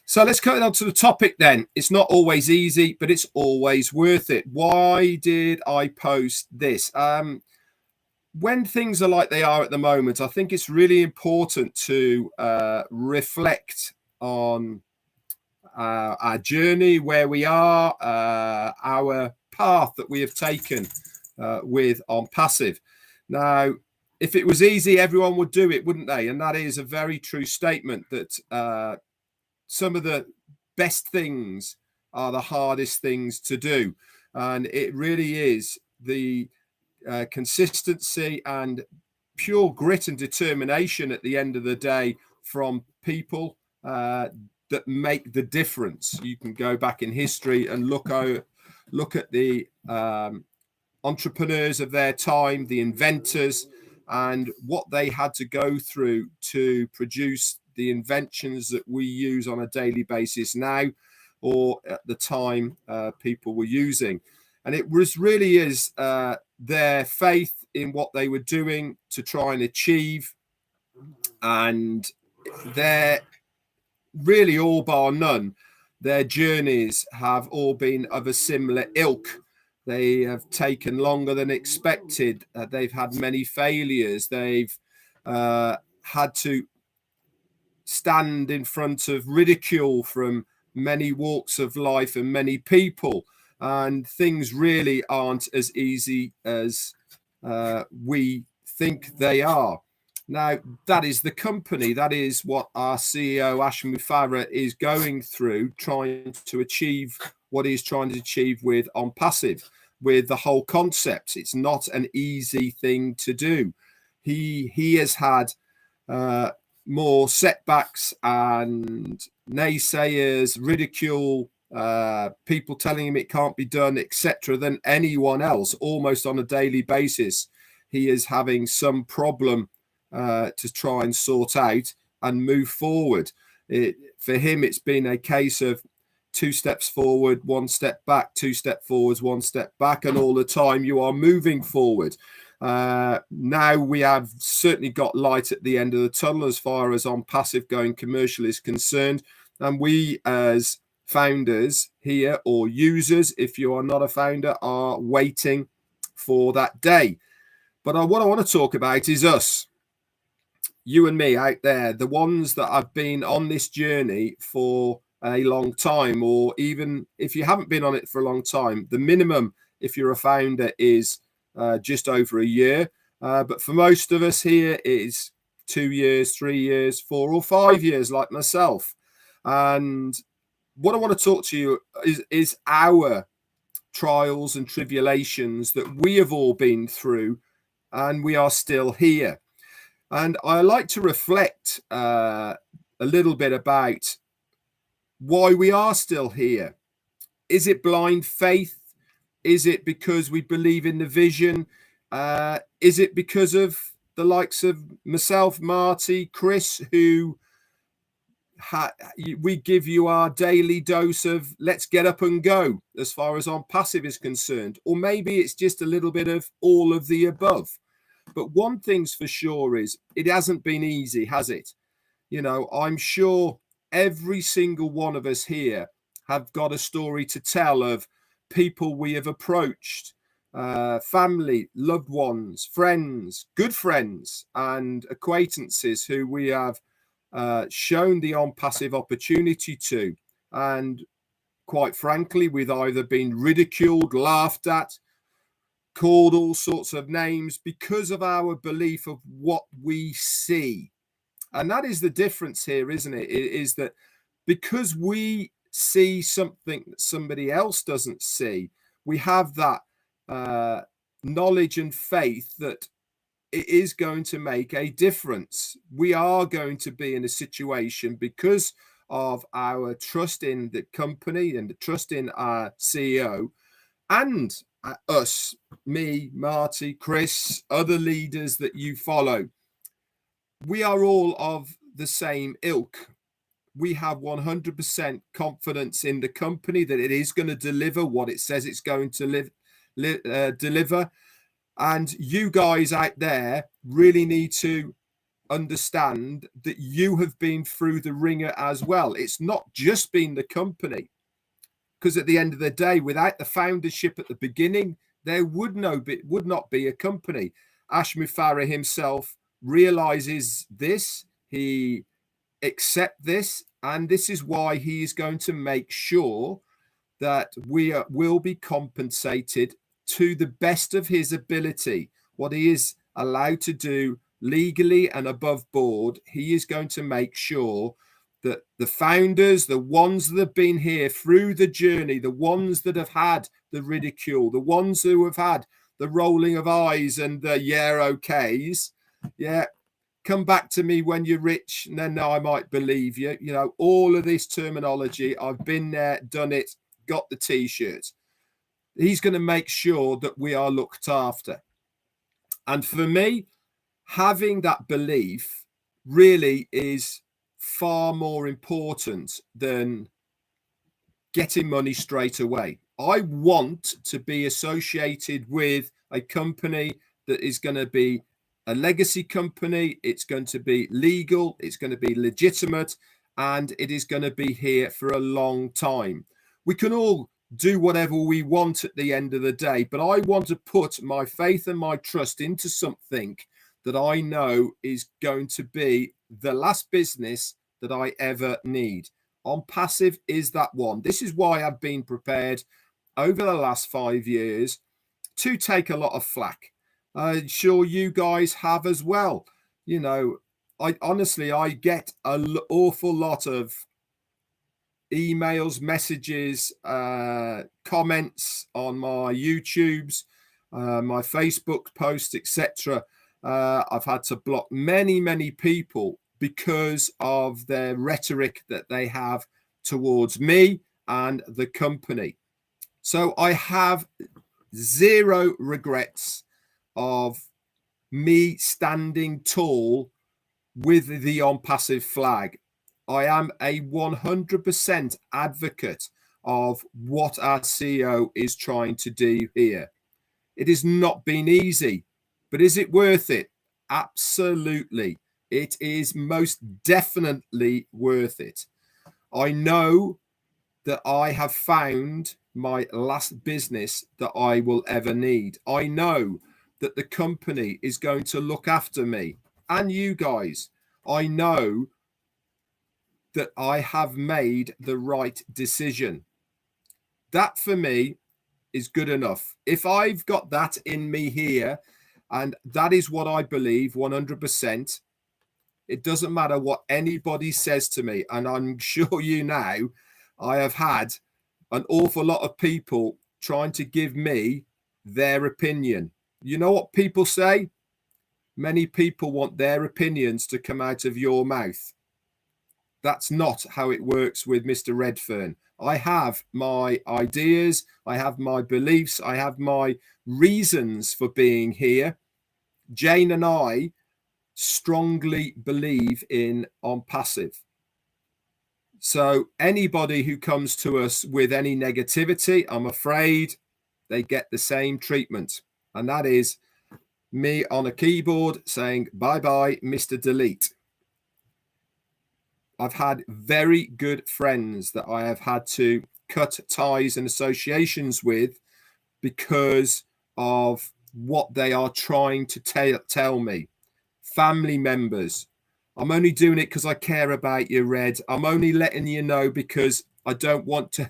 So let's cut it on to the topic then. It's not always easy, but it's always worth it. Why did I post this? When things are like they are at the moment, I think it's really important to reflect on our journey, where we are, our path that we have taken with OnPassive. Now, if it was easy, everyone would do it, wouldn't they? And that is a very true statement, that some of the best things are the hardest things to do. And it really is the consistency and pure grit and determination at the end of the day from people that make the difference. You can go back in history and look at the entrepreneurs of their time, the inventors, and what they had to go through to produce the inventions that we use on a daily basis now, or at the time people were using. And it really is their faith in what they were doing to try and achieve. And they're really, all bar none, their journeys have all been of a similar ilk. They have taken longer than expected. They've had many failures. They've had to stand in front of ridicule from many walks of life and many people. And things really aren't as easy as we think they are. Now, that is the company. That is what our CEO, Ash Mufareh, is going through, trying to achieve what he's trying to achieve with OnPassive, with the whole concept. It's not an easy thing to do. He has had more setbacks and naysayers, ridicule, people telling him it can't be done, etc., than anyone else. Almost on a daily basis, he is having some problem to try and sort out and move forward. For him, it's been a case of 2 steps forward, 1 step back, 2 steps forwards, 1 step back, and all the time you are moving forward. Now we have certainly got light at the end of the tunnel as far as OnPassive going commercial is concerned, and we as founders here, or users if you are not a founder, are waiting for that day. But what I want to talk about is us, you and me out there, the ones that have been on this journey for a long time, or even if you haven't been on it for a long time, the minimum if you're a founder is just over a year. But for most of us here, it is 2 years, 3 years, 4 or 5 years, like myself. And what I want to talk to you is our trials and tribulations that we have all been through, and we are still here. And I like to reflect a little bit about why we are still here. Is it blind faith? Is it because we believe in the vision? Is it because of the likes of myself, Marty, Chris, who we give you our daily dose of let's get up and go as far as OnPassive is concerned? Or maybe it's just a little bit of all of the above. But one thing's for sure is it hasn't been easy, has it? You know, I'm sure every single one of us here have got a story to tell of people we have approached, family, loved ones, friends, good friends, and acquaintances who we have shown the OnPassive opportunity to. And quite frankly, we've either been ridiculed, laughed at, called all sorts of names because of our belief of what we see. And that is the difference here, isn't it? It is that because we see something that somebody else doesn't see, we have that knowledge and faith that it is going to make a difference. We are going to be in a situation because of our trust in the company and the trust in our CEO and us, me, Marty, Chris, other leaders that you follow. We are all of the same ilk. We have 100% confidence in the company that it is going to deliver what it says it's going to deliver. And you guys out there really need to understand that you have been through the ringer as well. It's not just been the company, because at the end of the day, without the foundership at the beginning, there would not be a company. Ash Mufareh himself realizes this. He accepts this, and this is why he is going to make sure that we will be compensated to the best of his ability. What he is allowed to do legally and above board, he is going to make sure that the founders, the ones that have been here through the journey, the ones that have had the ridicule, the ones who have had the rolling of eyes and the okays, come back to me when you're rich, and then I might believe you. You know, all of this terminology, I've been there, done it, got the t-shirts. He's going to make sure that we are looked after. And for me, having that belief really is far more important than getting money straight away. I want to be associated with a company that is going to be a legacy company. It's going to be legal, it's going to be legitimate, and it is going to be here for a long time. We can all do whatever we want at the end of the day, but I want to put my faith and my trust into something that I know is going to be the last business that I ever need. OnPassive is that one. This is why I've been prepared over the last 5 years to take a lot of flack. I'm sure you guys have as well. You know, I get an awful lot of emails, messages, comments on my YouTubes, my Facebook posts, etc. I've had to block many people because of their rhetoric that they have towards me and the company. So I have zero regrets of me standing tall with the OnPassive flag. I am a 100% advocate of what our CEO is trying to do here. It has not been easy, but is it worth it? Absolutely. It is most definitely worth it. I know that I have found my last business that I will ever need. I know that the company is going to look after me and you guys. I know that I have made the right decision. That for me is good enough. If I've got that in me here, and that is what I believe 100%, it doesn't matter what anybody says to me. And I'm sure you now, I have had an awful lot of people trying to give me their opinion. You know what people say? Many people want their opinions to come out of your mouth. That's not how it works with Mr. Redfern. I have my ideas, I have my beliefs, I have my reasons for being here. Jane and I strongly believe in OnPassive. So anybody who comes to us with any negativity, I'm afraid they get the same treatment. And that is me on a keyboard saying, bye-bye, Mr. Delete. I've had very good friends that I have had to cut ties and associations with because of what they are trying to tell me. Family members. I'm only doing it because I care about you, Red. I'm only letting you know because I don't want to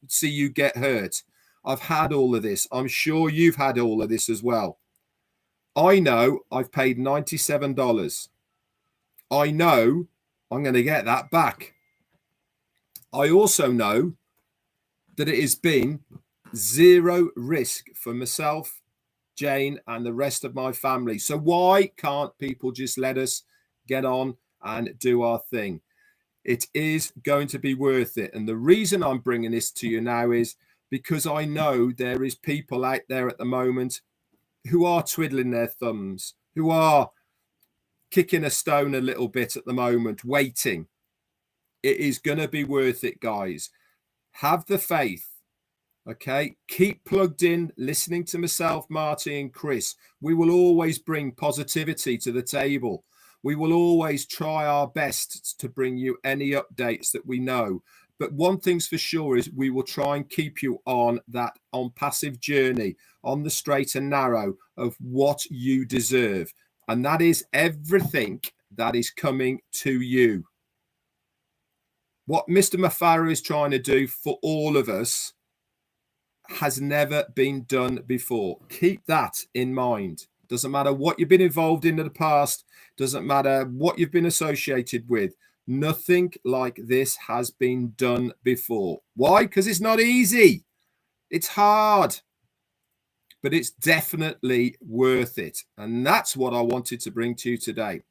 see you get hurt. I've had all of this. I'm sure you've had all of this as well. I know I've paid $97. I know I'm going to get that back. I also know that it has been zero risk for myself, Jane, and the rest of my family. So why can't people just let us get on and do our thing? It is going to be worth it. And the reason I'm bringing this to you now is because I know there is people out there at the moment who are twiddling their thumbs, who are kicking a stone a little bit at the moment, waiting. It is going to be worth it, guys. Have the faith. Okay, keep plugged in, listening to myself, Marty, and Chris. We will always bring positivity to the table. We will always try our best to bring you any updates that we know. But one thing's for sure is we will try and keep you on that OnPassive journey, on the straight and narrow of what you deserve. And that is everything that is coming to you. What Mr. Mafara is trying to do for all of us has never been done before. Keep that in mind. Doesn't matter what you've been involved in the past. Doesn't matter what you've been associated with. Nothing like this has been done before. Why? Because it's not easy. It's hard. But it's definitely worth it. And that's what I wanted to bring to you today.